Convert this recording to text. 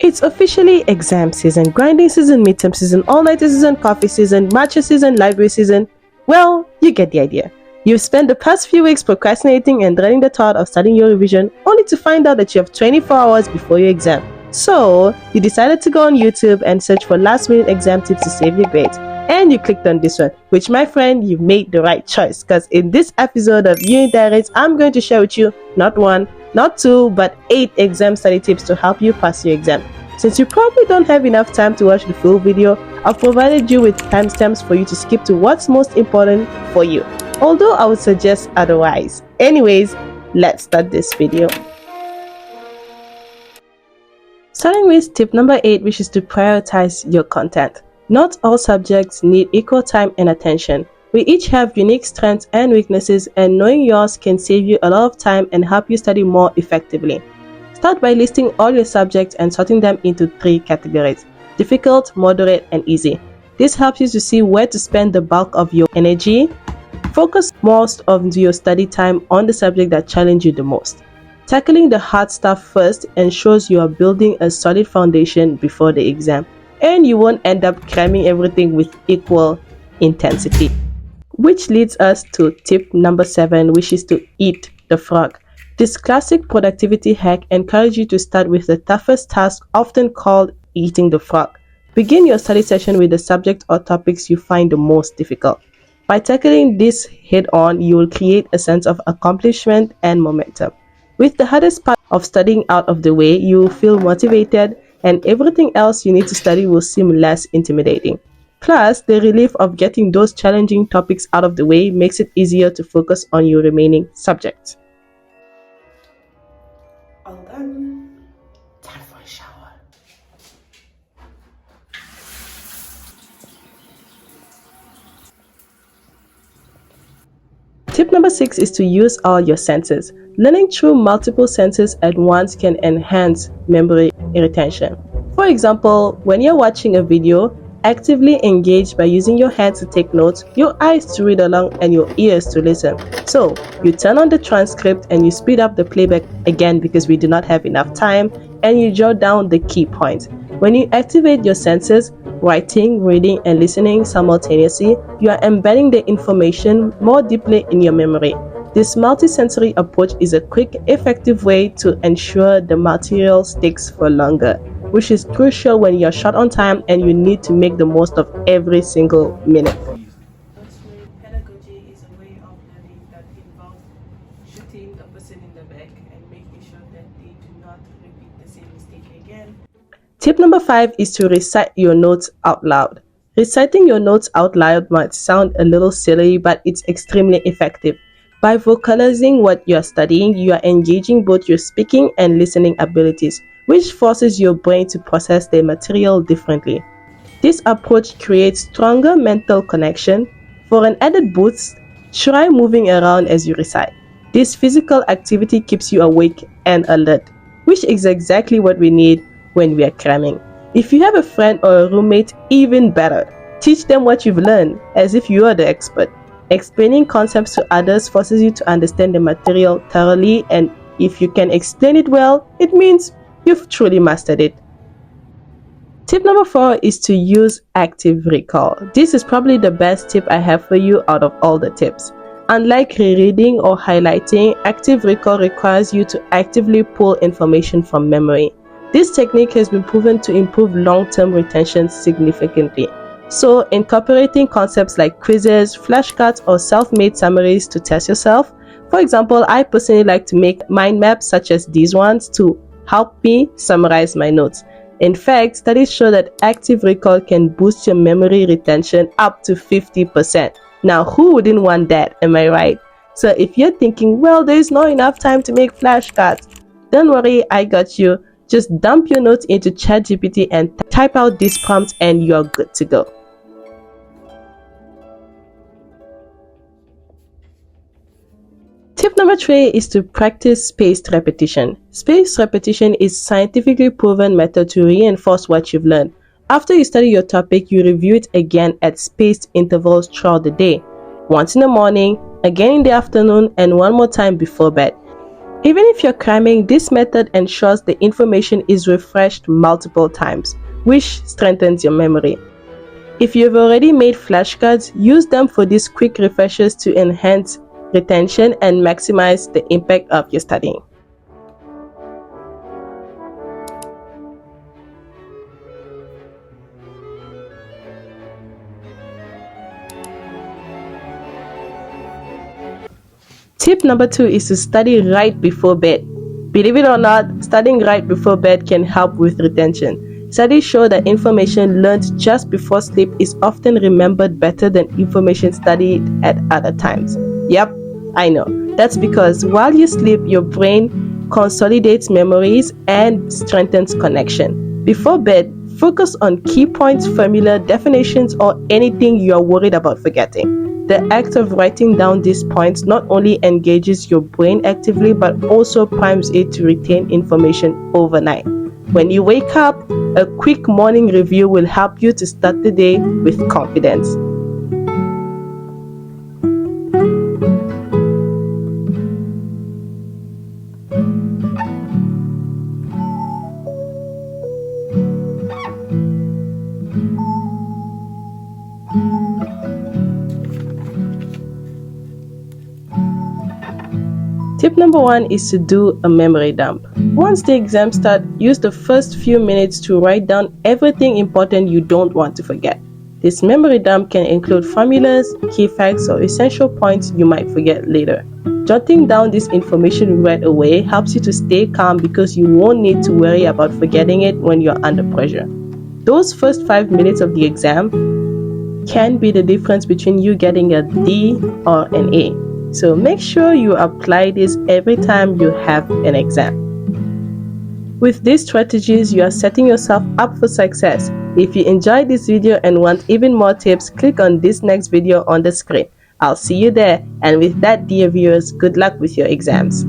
It's officially exam season, grinding season, midterm season, all-nighter season, coffee season, matcha season, library season. Well, you get the idea. You've spent the past few weeks procrastinating and dreading the thought of starting your revision, only to find out that you have 24 hours before your exam. So, you decided to go on YouTube and search for last-minute exam tips to save your grades. And you clicked on this one, which, my friend, you made the right choice, because in this episode of Unit Directs, I'm going to share with you not one, not two, but 8 exam study tips to help you pass your exam. Since you probably don't have enough time to watch the full video, I've provided you with timestamps for you to skip to what's most important for you, although I would suggest otherwise. Anyways, let's start this video. Starting with tip number 8, which is to prioritize your content. Not all subjects need equal time and attention. We each have unique strengths and weaknesses, and knowing yours can save you a lot of time and help you study more effectively. Start by listing all your subjects and sorting them into 3 categories: difficult, moderate, and easy. This helps you to see where to spend the bulk of your energy. Focus most of your study time on the subject that challenges you the most. Tackling the hard stuff first ensures you are building a solid foundation before the exam, and you won't end up cramming everything with equal intensity. Which leads us to tip number 7, which is to eat the frog. This classic productivity hack encourages you to start with the toughest task, often called eating the frog. Begin your study session with the subject or topics you find the most difficult. By tackling this head-on, you will create a sense of accomplishment and momentum. With the hardest part of studying out of the way, you will feel motivated, and everything else you need to study will seem less intimidating. Plus, the relief of getting those challenging topics out of the way makes it easier to focus on your remaining subjects. All done. Time for a shower. Tip number 6 is to use all your senses. Learning through multiple senses at once can enhance memory retention. For example, when you're watching a video, actively engage by using your hands to take notes, your eyes to read along, and your ears to listen. So, you turn on the transcript and you speed up the playback again because we do not have enough time, and you jot down the key points. When you activate your senses, writing, reading, and listening simultaneously, you are embedding the information more deeply in your memory. This multisensory approach is a quick, effective way to ensure the material sticks for longer, which is crucial when you're short on time and you need to make the most of every single minute. Personally, pedagogy is a way of learning that involves shooting a person in the back and making sure that they do not repeat the same mistake again. Tip number 5 is to recite your notes out loud. Reciting your notes out loud might sound a little silly, but it's extremely effective. By vocalizing what you are studying, you are engaging both your speaking and listening abilities, which forces your brain to process the material differently. This approach creates stronger mental connection. For an added boost, try moving around as you recite. This physical activity keeps you awake and alert, which is exactly what we need when we are cramming. If you have a friend or a roommate, even better. Teach them what you've learned as if you are the expert. Explaining concepts to others forces you to understand the material thoroughly, and if you can explain it well, it means you've truly mastered it. Tip number 4 is to use active recall. This is probably the best tip I have for you out of all the tips. Unlike rereading or highlighting, active recall requires you to actively pull information from memory. This technique has been proven to improve long-term retention significantly. So, incorporating concepts like quizzes, flashcards, or self-made summaries to test yourself. For example, I personally like to make mind maps such as these ones to help me summarize my notes. In fact, studies show that active recall can boost your memory retention up to 50%. Now, who wouldn't want that? Am I right? So, if you're thinking, well, there's not enough time to make flashcards, don't worry, I got you. Just dump your notes into ChatGPT and type out these prompts and you're good to go. Tip number 3 is to practice spaced repetition. Spaced repetition is a scientifically proven method to reinforce what you've learned. After you study your topic, you review it again at spaced intervals throughout the day. Once in the morning, again in the afternoon, and one more time before bed. Even if you're cramming, this method ensures the information is refreshed multiple times, which strengthens your memory. If you've already made flashcards, use them for these quick refreshers to enhance retention and maximize the impact of your studying. Tip number 2 is to study right before bed. Believe it or not, studying right before bed can help with retention. Studies show that information learned just before sleep is often remembered better than information studied at other times. Yep, I know. That's because while you sleep, your brain consolidates memories and strengthens connection. Before bed, focus on key points, formula, definitions, or anything you are worried about forgetting. The act of writing down these points not only engages your brain actively but also primes it to retain information overnight. When you wake up, a quick morning review will help you to start the day with confidence. Tip number 1 is to do a memory dump. Once the exam starts, use the first few minutes to write down everything important you don't want to forget. This memory dump can include formulas, key facts, or essential points you might forget later. Jotting down this information right away helps you to stay calm because you won't need to worry about forgetting it when you're under pressure. Those first 5 minutes of the exam can be the difference between you getting a D or an A. So make sure you apply this every time you have an exam. With these strategies, you are setting yourself up for success. If you enjoyed this video and want even more tips, click on this next video on the screen. I'll see you there. And with that, dear viewers, good luck with your exams.